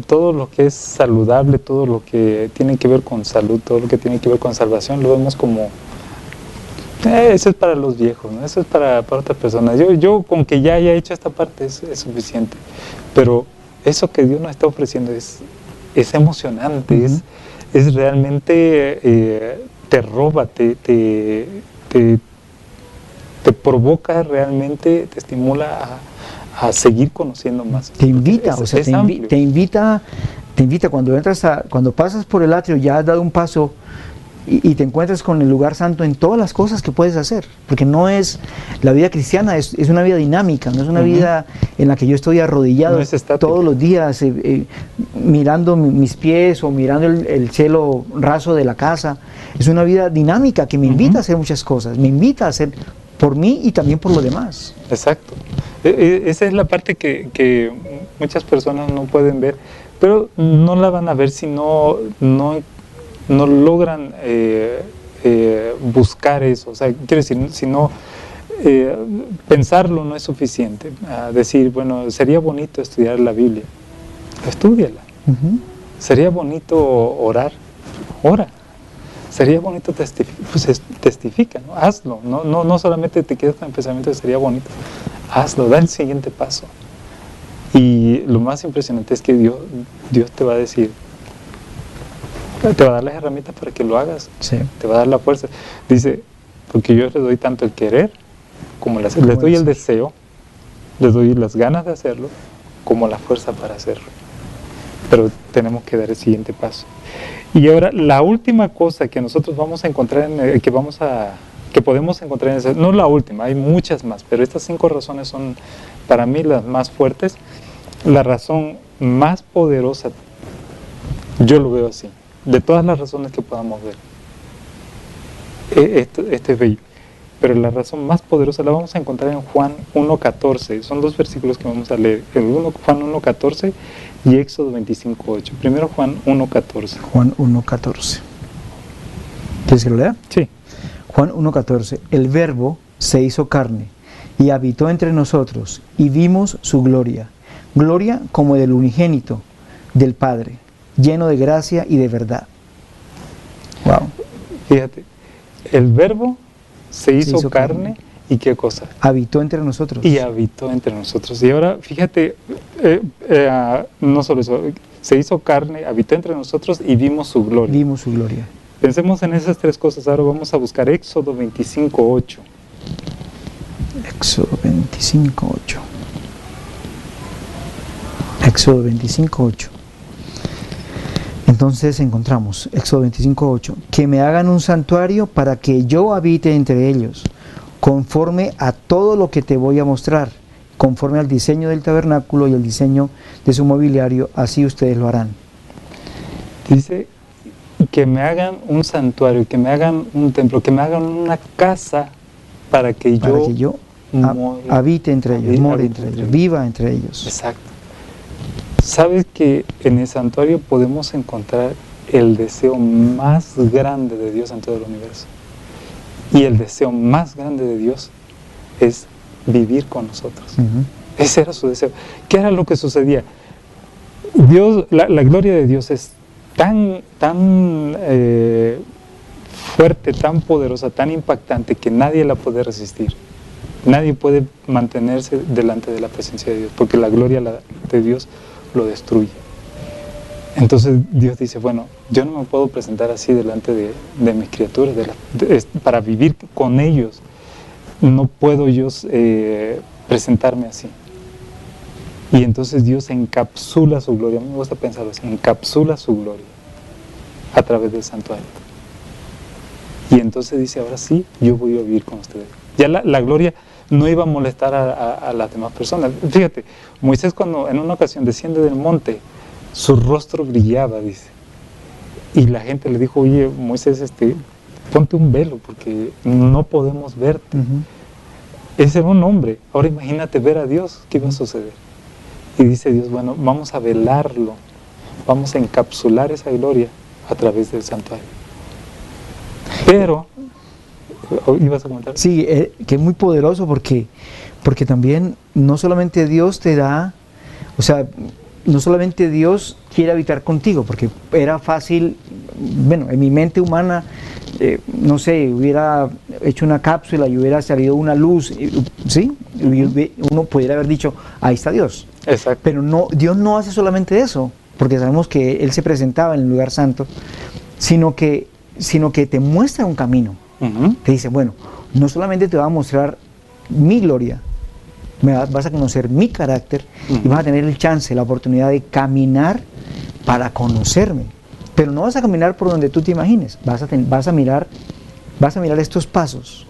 todo lo que es saludable, todo lo que tiene que ver con salud, todo lo que tiene que ver con salvación, lo vemos como eso es para los viejos, ¿no? Eso es para otras personas. Yo con que ya haya hecho esta parte es suficiente. Pero eso que Dios nos está ofreciendo es emocionante, es realmente, te roba, te provoca realmente, te estimula a seguir conociendo más. Te invita, te invita cuando pasas por el atrio, ya has dado un paso, y te encuentras con el lugar santo en todas las cosas que puedes hacer, porque no es, la vida cristiana es una vida dinámica, no es una vida en la que yo estoy arrodillado todos los días mirando mis pies o mirando el cielo raso de la casa. Es una vida dinámica que me invita a hacer muchas cosas, me invita a hacer por mí y también por los demás. Exacto. Esa es la parte que muchas personas no pueden ver, pero no la van a ver si no logran buscar eso. O sea, quiero decir, si no pensarlo no es suficiente. Decir, bueno, sería bonito estudiar la Biblia, estúdiala. Sería bonito orar, ora. Sería bonito testifica, ¿no? Hazlo, no solamente te quedes con el pensamiento de sería bonito, hazlo, da el siguiente paso. Y lo más impresionante es que Dios te va a decir, te va a dar las herramientas para que lo hagas, te va a dar la fuerza. Dice, porque yo les doy tanto el querer como les doy el deseo, les doy las ganas de hacerlo, como la fuerza para hacerlo. Pero tenemos que dar el siguiente paso. Y ahora, la última cosa que nosotros vamos a encontrar, que podemos encontrar en esa, no la última, hay muchas más, pero estas 5 razones son para mí las más fuertes. La razón más poderosa, yo lo veo así, de todas las razones que podamos ver. Este es bello. Pero la razón más poderosa la vamos a encontrar en Juan 1.14. Son 2 versículos que vamos a leer. Juan 1.14 y Éxodo 25.8. Primero Juan 1.14. Juan 1.14. ¿Quieres que lo lea? Sí. Juan 1.14. El Verbo se hizo carne y habitó entre nosotros y vimos su gloria. Gloria como del unigénito del Padre, lleno de gracia y de verdad. Wow. Fíjate, el Verbo se hizo carne y ¿qué cosa? Habitó entre nosotros. Y habitó entre nosotros. Y ahora, fíjate, no solo eso, se hizo carne, habitó entre nosotros y vimos su gloria. Vimos su gloria. Pensemos en esas 3 cosas. Ahora vamos a buscar Éxodo 25.8. Éxodo 25.8. Éxodo 25.8. Entonces encontramos, Éxodo 25.8, que me hagan un santuario para que yo habite entre ellos, conforme a todo lo que te voy a mostrar, conforme al diseño del tabernáculo y el diseño de su mobiliario, así ustedes lo harán. Dice que me hagan un santuario, que me hagan un templo, que me hagan una casa para que yo habite entre ellos, more entre ellos, viva entre ellos. Exacto. ¿Sabes que en el santuario podemos encontrar el deseo más grande de Dios en todo el universo? Y el deseo más grande de Dios es vivir con nosotros. Ese era su deseo. ¿Qué era lo que sucedía? Dios, la gloria de Dios es tan fuerte, tan poderosa, tan impactante que nadie la puede resistir. Nadie puede mantenerse delante de la presencia de Dios, porque la gloria de Dios lo destruye. Entonces Dios dice, bueno, yo no me puedo presentar así delante de mis criaturas, para vivir con ellos. No puedo yo presentarme así. Y entonces Dios encapsula su gloria. A mí me gusta pensarlo así, encapsula su gloria a través del santuario. Y entonces dice, ahora sí, yo voy a vivir con ustedes. Ya la gloria no iba a molestar a las demás personas. Fíjate, Moisés cuando en una ocasión desciende del monte, su rostro brillaba, dice. Y la gente le dijo, oye, Moisés, ponte un velo porque no podemos verte. Ese era un hombre. Ahora imagínate ver a Dios, ¿qué va a suceder? Y dice Dios, bueno, vamos a velarlo, vamos a encapsular esa gloria a través del santuario. Pero, ¿ibas a comentar? Sí, que es muy poderoso porque también no solamente Dios te da, o sea, no solamente Dios quiere habitar contigo, porque era fácil, bueno, en mi mente humana, no sé, hubiera hecho una cápsula y hubiera salido una luz, ¿sí? Uno pudiera haber dicho, ahí está Dios. Exacto. Pero no, Dios no hace solamente eso, porque sabemos que Él se presentaba en el lugar santo, sino que te muestra un camino. Te dice, bueno, no solamente te va a mostrar mi gloria, vas a conocer mi carácter y vas a tener el chance, la oportunidad de caminar para conocerme. Pero no vas a caminar por donde tú te imagines, vas a mirar estos pasos.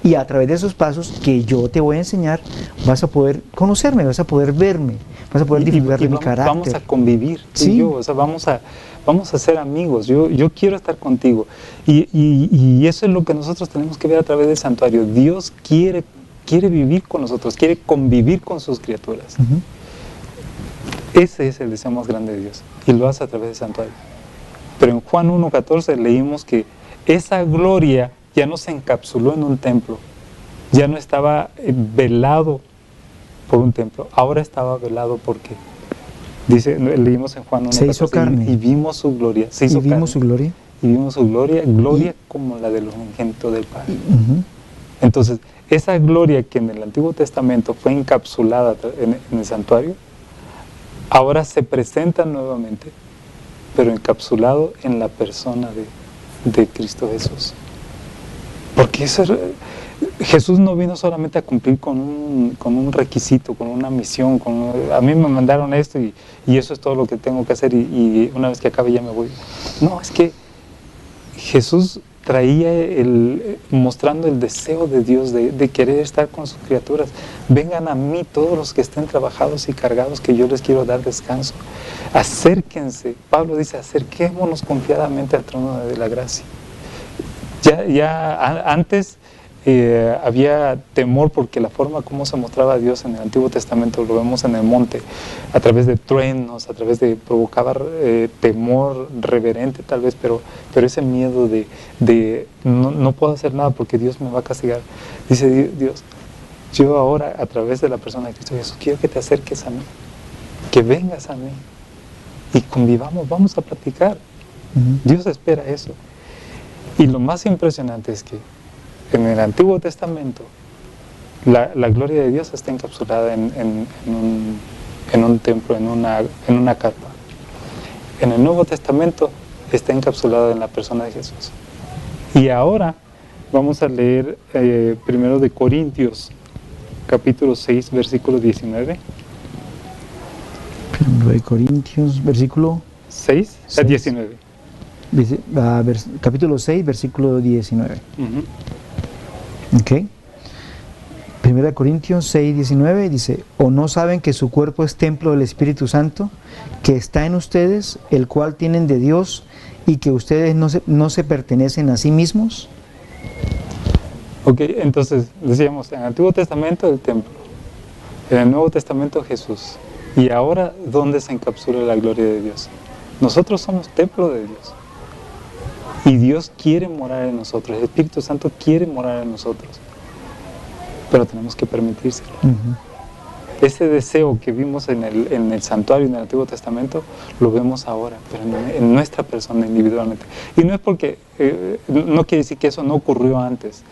Y a través de esos pasos que yo te voy a enseñar, vas a poder conocerme, vas a poder verme, vas a poder disfrutar de mi carácter. Vamos a convivir, sí. Y yo, o sea, vamos a ser amigos, yo quiero estar contigo. Y eso es lo que nosotros tenemos que ver a través del santuario. Dios quiere vivir con nosotros, quiere convivir con sus criaturas. Ese es el deseo más grande de Dios, y lo hace a través del santuario. Pero en Juan 1:14 leímos que esa gloria ya no se encapsuló en un templo, ya no estaba velado por un templo, ahora estaba velado porque, dice, leímos en Juan 1:14, se hizo carne y vimos su gloria, y vimos su gloria, gloria como la del unigénito del Padre. Entonces, esa gloria que en el Antiguo Testamento fue encapsulada en el santuario, ahora se presenta nuevamente, pero encapsulado en la persona de Cristo Jesús. Porque Jesús no vino solamente a cumplir con un requisito, con una misión, a mí me mandaron esto y eso es todo lo que tengo que hacer y una vez que acabe ya me voy. No, es que Jesús traía mostrando el deseo de Dios de querer estar con sus criaturas. Vengan a mí todos los que estén trabajados y cargados, que yo les quiero dar descanso. Acérquense, Pablo dice, acerquémonos confiadamente al trono de la gracia. Antes había temor porque la forma como se mostraba a Dios en el Antiguo Testamento, lo vemos en el monte, a través de truenos, provocaba temor reverente tal vez, pero ese miedo de no puedo hacer nada porque Dios me va a castigar. Dice Dios, yo ahora a través de la persona de Cristo Jesús quiero que te acerques a mí, que vengas a mí y convivamos, vamos a platicar. Dios espera eso. Y lo más impresionante es que en el Antiguo Testamento la gloria de Dios está encapsulada en un templo, en una carpa. En el Nuevo Testamento está encapsulada en la persona de Jesús. Y ahora vamos a leer 1 de Corintios, capítulo 6, versículo 19. 1 de Corintios, versículo 6 a 19. Capítulo 6, versículo 19. Ok. 1 Corintios 6, 19 dice, ¿o no saben que su cuerpo es templo del Espíritu Santo, que está en ustedes, el cual tienen de Dios, y que ustedes no se pertenecen a sí mismos? Ok, entonces decíamos, en el Antiguo Testamento el templo, en el Nuevo Testamento Jesús, y ahora ¿dónde se encapsula la gloria de Dios? Nosotros somos templo de Dios. Y Dios quiere morar en nosotros, el Espíritu Santo quiere morar en nosotros, pero tenemos que permitírselo. Ese deseo que vimos en el santuario en el Antiguo Testamento, lo vemos ahora, pero en nuestra persona individualmente. Y no es porque, no quiere decir que eso no ocurrió antes,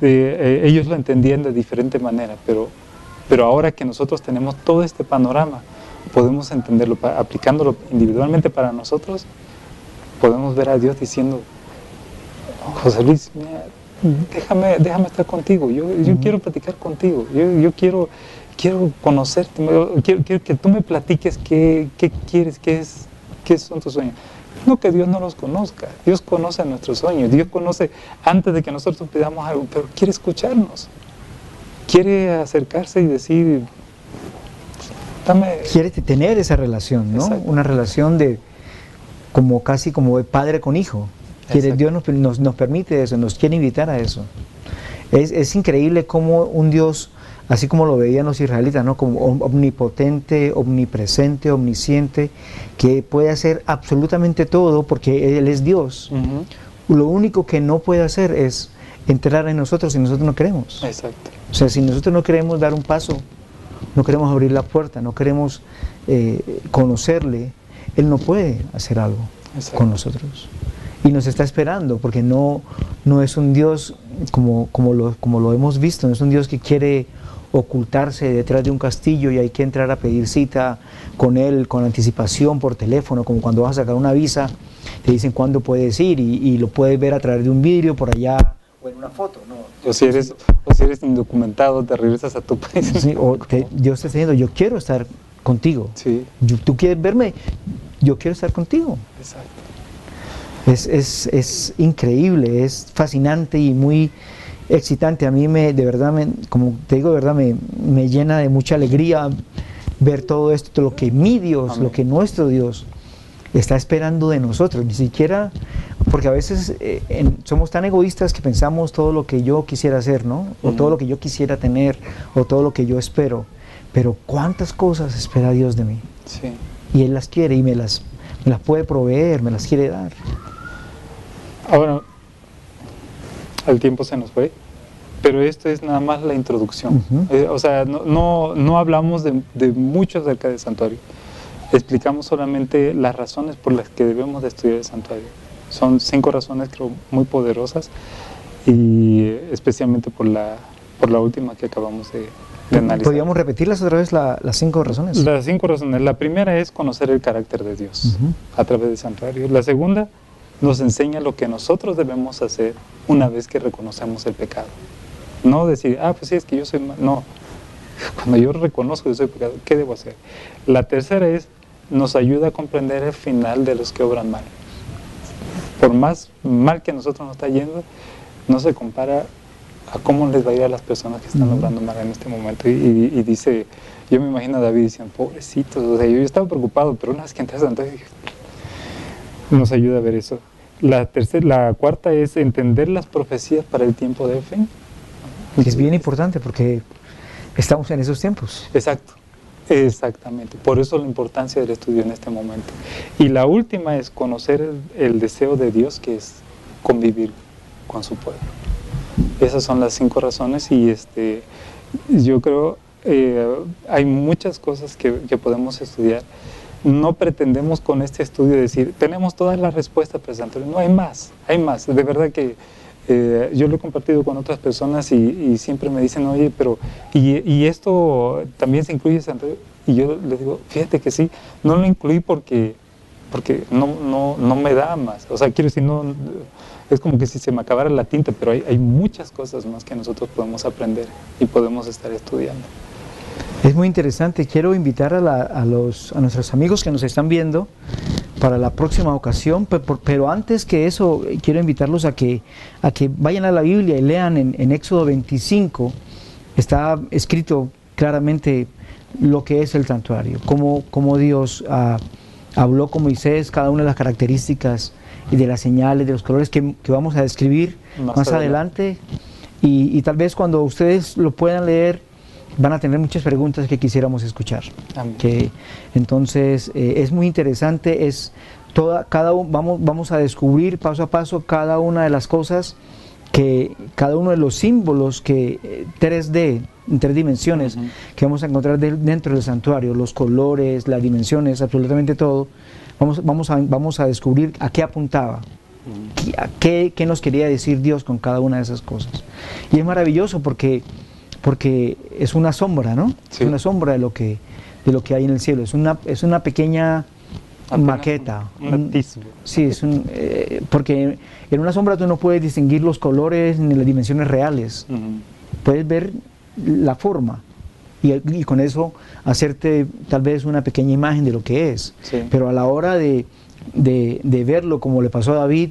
ellos lo entendían de diferente manera, pero ahora que nosotros tenemos todo este panorama, podemos entenderlo, aplicándolo individualmente para nosotros. Podemos ver a Dios diciendo, José Luis, mira, déjame estar contigo, yo quiero platicar contigo, yo quiero conocerte, quiero que tú me platiques qué quieres, qué son tus sueños. No que Dios no los conozca, Dios conoce nuestros sueños, Dios conoce antes de que nosotros pidamos algo, pero quiere escucharnos, quiere acercarse y decir, quiere tener esa relación, ¿no? Exacto. Una relación casi como de padre con hijo. Dios nos permite eso, nos quiere invitar a eso. Es increíble cómo un Dios, así como lo veían los israelitas, ¿no? Como omnipotente, omnipresente, omnisciente, que puede hacer absolutamente todo porque Él es Dios. Lo único que no puede hacer es entrar en nosotros si nosotros no queremos. Exacto. O sea, si nosotros no queremos dar un paso, no queremos abrir la puerta, no queremos conocerle, Él no puede hacer algo con nosotros. Y nos está esperando, porque no es un Dios como lo hemos visto, no es un Dios que quiere ocultarse detrás de un castillo y hay que entrar a pedir cita con Él con anticipación por teléfono, como cuando vas a sacar una visa, te dicen cuándo puedes ir y lo puedes ver a través de un vidrio por allá o en una foto. ¿No? O si eres indocumentado, te regresas a tu país. Sí, Dios te está diciendo, yo quiero estar contigo. Sí. Tú quieres verme, yo quiero estar contigo. Exacto. Es increíble, es fascinante y muy excitante. A mí de verdad, como te digo, de verdad me llena de mucha alegría ver todo esto, lo que mi Dios, Amén. lo que nuestro Dios está esperando de nosotros. Ni siquiera, porque a veces somos tan egoístas que pensamos todo lo que yo quisiera hacer, ¿no? O todo lo que yo quisiera tener, o todo lo que yo espero. Pero cuántas cosas espera Dios de mí. Sí. Y Él las quiere y me las puede proveer, me las quiere dar. Ahora, el tiempo se nos fue, pero esto es nada más la introducción. O sea, no hablamos de mucho acerca del santuario. Explicamos solamente las razones por las que debemos de estudiar el santuario. Son 5 razones, creo, muy poderosas, y especialmente por la última que acabamos de analizar. ¿Podríamos repetirlas otra vez, las 5 razones? Las 5 razones. La primera es conocer el carácter de Dios a través del santuario. La segunda nos enseña lo que nosotros debemos hacer una vez que reconocemos el pecado. No decir, pues sí, es que yo soy mal. No. Cuando yo reconozco que soy pecador, ¿qué debo hacer? La tercera es, nos ayuda a comprender el final de los que obran mal. Por más mal que a nosotros nos está yendo, no se compara a cómo les va a ir a las personas que están obrando mal en este momento. Y dice, yo me imagino a David diciendo, pobrecitos, o sea, yo estaba preocupado, pero una vez que entré a Santuario, nos ayuda a ver eso. La cuarta es entender las profecías para el tiempo del fin. Que es bien importante porque estamos en esos tiempos. Exacto, exactamente. Por eso la importancia del estudio en este momento. Y la última es conocer el deseo de Dios, que es convivir con su pueblo. Esas son las 5 razones y yo creo hay muchas cosas que podemos estudiar. No pretendemos con este estudio decir, tenemos todas las respuestas para el santuario. No, hay más. De verdad que yo lo he compartido con otras personas y siempre me dicen, oye, pero ¿y esto también se incluye en el santuario? Y yo les digo, fíjate que sí, no lo incluí porque no me da más. O sea, quiero decir, es como que si se me acabara la tinta, pero hay muchas cosas más que nosotros podemos aprender y podemos estar estudiando. Es muy interesante. Quiero invitar a nuestros amigos que nos están viendo para la próxima ocasión, pero antes que eso, quiero invitarlos a que vayan a la Biblia y lean en Éxodo 25, está escrito claramente lo que es el santuario, cómo Dios habló con Moisés, cada una de las características y de las señales, de los colores que vamos a describir más adelante. Y tal vez cuando ustedes lo puedan leer, van a tener muchas preguntas que quisiéramos escuchar. Entonces es muy interesante, vamos a descubrir paso a paso cada una de las cosas, cada uno de los símbolos 3D, en 3 dimensiones, que vamos a encontrar dentro del santuario, los colores, las dimensiones, absolutamente todo. Vamos a descubrir a qué apuntaba, qué nos quería decir Dios con cada una de esas cosas. Y es maravilloso porque es una sombra, ¿no? Sí. Es una sombra de lo que hay en el cielo. Es una pequeña maqueta. Un atisbo. Sí, porque en una sombra tú no puedes distinguir los colores ni las dimensiones reales. Puedes ver la forma y con eso hacerte tal vez una pequeña imagen de lo que es. Sí. Pero a la hora de verlo, como le pasó a David,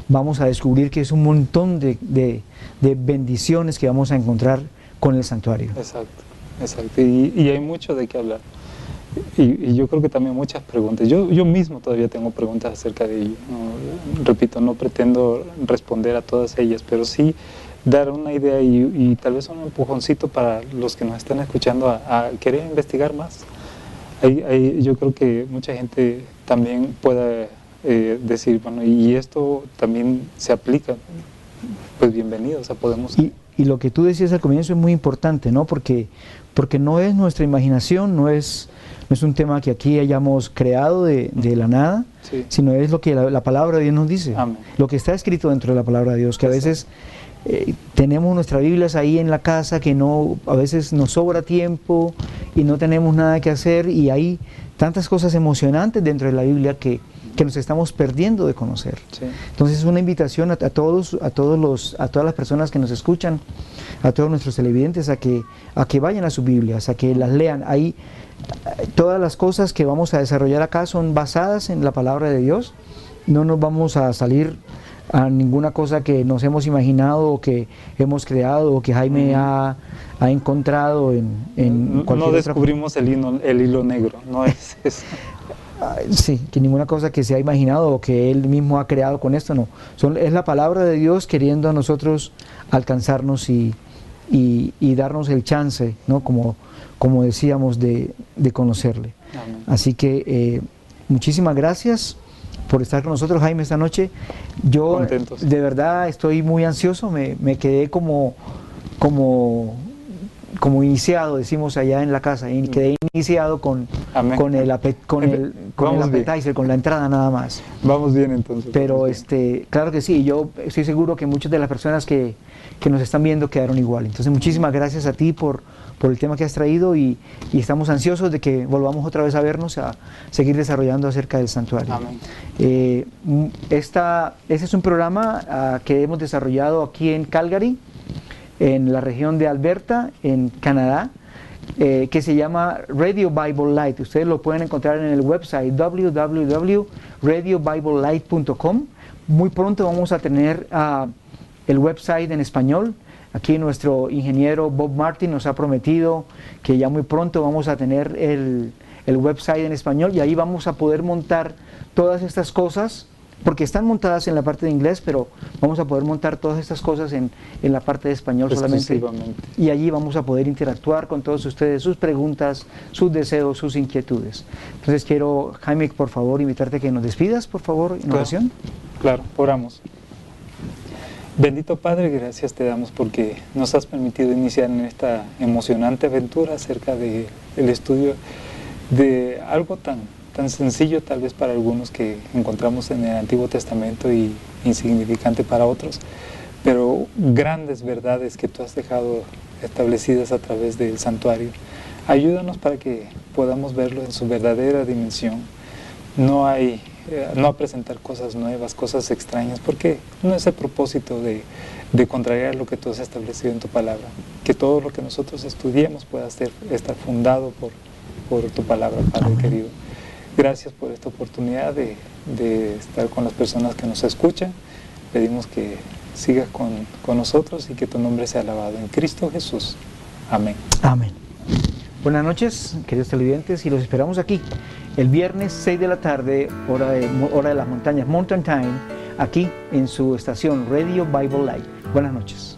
vamos a descubrir que es un montón de bendiciones que vamos a encontrar con el santuario. Exacto. Y hay mucho de qué hablar. Y yo creo que también muchas preguntas. Yo mismo todavía tengo preguntas acerca de ello. Repito, no pretendo responder a todas ellas, pero sí dar una idea y tal vez un empujoncito para los que nos están escuchando a querer investigar más. Yo creo que mucha gente también pueda decir, bueno, y esto también se aplica. Pues bienvenidos, o sea, podemos... Y lo que tú decías al comienzo es muy importante, ¿no? Porque no es nuestra imaginación, no es un tema que aquí hayamos creado de la nada, sí, sino es lo que la palabra de Dios nos dice. Amén. Lo que está escrito dentro de la palabra de Dios, que a veces tenemos nuestras Biblias ahí en la casa, que a veces nos sobra tiempo y no tenemos nada que hacer, y hay tantas cosas emocionantes dentro de la Biblia que que nos estamos perdiendo de conocer. Sí. Entonces es una invitación a todas las personas que nos escuchan, a todos nuestros televidentes, a que vayan a sus Biblias, a que las lean. Ahí todas las cosas que vamos a desarrollar acá son basadas en la palabra de Dios. No nos vamos a salir a ninguna cosa que nos hemos imaginado o que hemos creado o que Jaime ha encontrado en cualquier No descubrimos el hilo negro, no es eso. Sí, que ninguna cosa que se ha imaginado o que él mismo ha creado con esto, no. Es la palabra de Dios queriendo a nosotros alcanzarnos y darnos el chance, ¿no? Como decíamos, de conocerle. Amén. Así que muchísimas gracias por estar con nosotros, Jaime, esta noche. Yo Contentos. de verdad estoy muy ansioso, me quedé como iniciado, decimos allá en la casa, quedé iniciado con el appetizer, con la entrada nada más. Vamos bien entonces. Pero claro que sí, yo estoy seguro que muchas de las personas que nos están viendo quedaron igual. Entonces muchísimas gracias a ti por el tema que has traído y estamos ansiosos de que volvamos otra vez a vernos, a seguir desarrollando acerca del santuario. Amén. Este es un programa que hemos desarrollado aquí en Calgary, en la región de Alberta, en Canadá, que se llama Radio Bible Light. Ustedes lo pueden encontrar en el website www.radiobiblelight.com. Muy pronto vamos a tener el website en español. Aquí nuestro ingeniero Bob Martin nos ha prometido que ya muy pronto vamos a tener el website en español y ahí vamos a poder montar todas estas cosas, porque están montadas en la parte de inglés, pero vamos a poder montar todas estas cosas en la parte de español solamente. Y allí vamos a poder interactuar con todos ustedes, sus preguntas, sus deseos, sus inquietudes. Entonces quiero, Jaime, por favor, invitarte a que nos despidas, por favor, en oración. Claro, oramos. Bendito Padre, gracias te damos porque nos has permitido iniciar en esta emocionante aventura acerca del estudio de algo tan sencillo tal vez para algunos que encontramos en el Antiguo Testamento y insignificante para otros, pero grandes verdades que tú has dejado establecidas a través del santuario. Ayúdanos para que podamos verlo en su verdadera dimensión. No a presentar cosas nuevas, cosas extrañas, porque no es el propósito de contrariar lo que tú has establecido en tu palabra. Que todo lo que nosotros estudiemos pueda estar fundado por tu palabra, Padre querido. Gracias por esta oportunidad de estar con las personas que nos escuchan. Pedimos que sigas con nosotros y que tu nombre sea alabado en Cristo Jesús. Amén. Amén. Buenas noches, queridos televidentes, y los esperamos aquí el viernes 6 de la tarde, hora de las montañas, Mountain Time, aquí en su estación Radio Bible Light. Buenas noches.